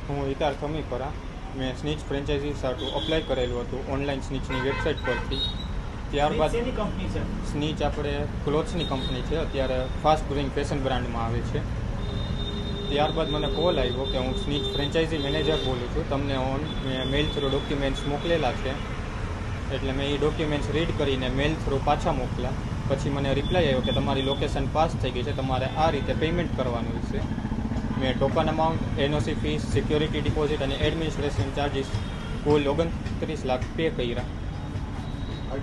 હું હિતાર ખમીપરા. મેં સ્નીચ franchise સાટું apply કરેલું હતું ઓનલાઈન સ્નીચની વેબસાઇટ પરથી. ત્યારબાદ કંપની છે સ્નીચ આપણે ક્લોથ્સની કંપની છે, અત્યારે ફાસ્ટ ગ્રોઈંગ ફેશન બ્રાન્ડમાં આવે છે. ત્યારબાદ મને કોલ આવ્યો કે હું સ્નીચ ફ્રેન્ચાઇઝી મેનેજર બોલું છું, તમને મેલ થ્રુ ડોક્યુમેન્ટ્સ મોકલેલા છે. એટલે મેં એ ડોક્યુમેન્ટ્સ રીડ કરીને મેલ થ્રુ પાછા મોકલ્યા. પછી મને રિપ્લાય આવ્યો કે તમારી લોકેશન પાસ થઈ ગઈ છે, તમારે આ રીતે પેમેન્ટ કરવાનું છે. મેં token amount, NOC fees, security deposit અને એડમિનિસ્ટ્રેશન ચાર્જિસ કુલ 29 લાખ પે કર્યા.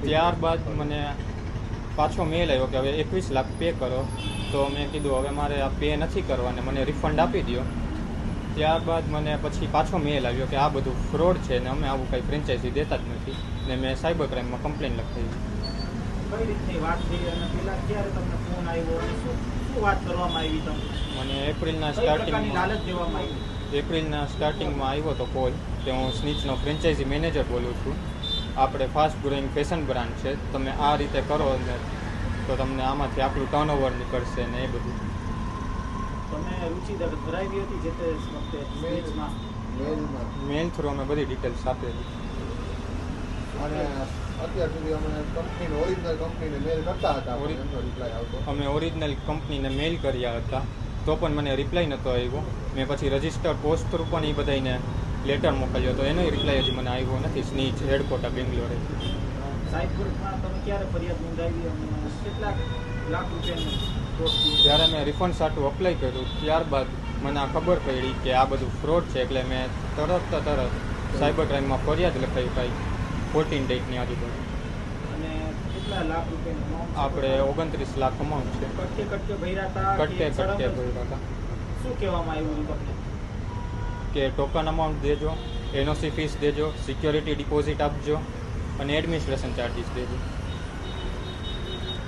ત્યારબાદ મને પાછો મેલ આવ્યો કે હવે 21 લાખ પે કરો. તો મેં કીધું હવે મારે આ પે નથી કરવા ને મને રિફંડ આપી દો. ત્યારબાદ મને પછી પાછો મેલ આવ્યો કે આ બધું ફ્રોડ છે ને અમે આવું કંઈ ફ્રેન્ચાઇઝી દેતા જ નથી, ને મેં સાયબર ક્રાઇમમાં કમ્પ્લેન લખાવી. કઈ રીતની વાત થઈ અને પેલા ક્યારે તમને ફોન આવ્યો અને શું વાત કરવામાં આવી તમને? મને એપ્રિલના કઈ પ્રકારની સ્ટાર્ટિંગમાં લાલચ દેવામાં આવ્યો હતો કોલ કે હું સ્નીચનો ફ્રેન્ચાઇઝી મેનેજર બોલું છું, આપણે ફાસ્ટ ગ્રોઈંગ ફેશન બ્રાન્ડ છે, તમે આ રીતે કરો ને તો તમને આમાંથી આપણું ટર્નઓવર નીકળશે ને એ બધું. તમે રુચિ ધરાવી હતી જે તે વખતે સ્પીચમાં? મેલ થ્રુ અમે બધી ડિટેલ્સ આપેલી. અને અત્યાર સુધી અમે ઓરિજિનલ કંપનીને મેલ કરતા હતા, રિપ્લાય આવતો. અમે ઓરિજિનલ કંપનીને મેલ કર્યા હતા તો પણ મને રિપ્લાય નહોતો આવ્યો. મેં પછી રજિસ્ટર પોસ્ટ થ્રુ પણ એ બધાને લેટર મોકલ્યો હતો, એનો રિપ્લાય હજી મને આવ્યો નથી. સ્નીચ હેડક્વાર્ટર બેંગ્લોરે. સાઈબરમાં તમે ક્યારે ફરિયાદ નોંધાવી અને કેટલા લાખ રૂપિયાનું કોસ્ટ? જ્યારે મેં રિફંડ સાટું અપ્લાય કર્યું ત્યારબાદ મને આ ખબર પડી કે આ બધું ફ્રોડ છે, એટલે મેં તરત સાયબર ક્રાઇમમાં ફરિયાદ લખાવી કાંઈ 14 ડેટની આજુબાજુ. અને કેટલા લાખ રૂપિયાનું આપણે 29 લાખ અમાઉન્ટ છે. કટકે ભર્યા હતા? કટકે ભર્યા હતા. શું કહેવામાં આવ્યું તમને? કે ટોકન અમાઉન્ટ દેજો, એનઓસી ફીસ દેજો, સિક્યોરિટી ડિપોઝિટ આપજો અને એડમિનિસ્ટ્રેશન ચાર્જિસ દેજો.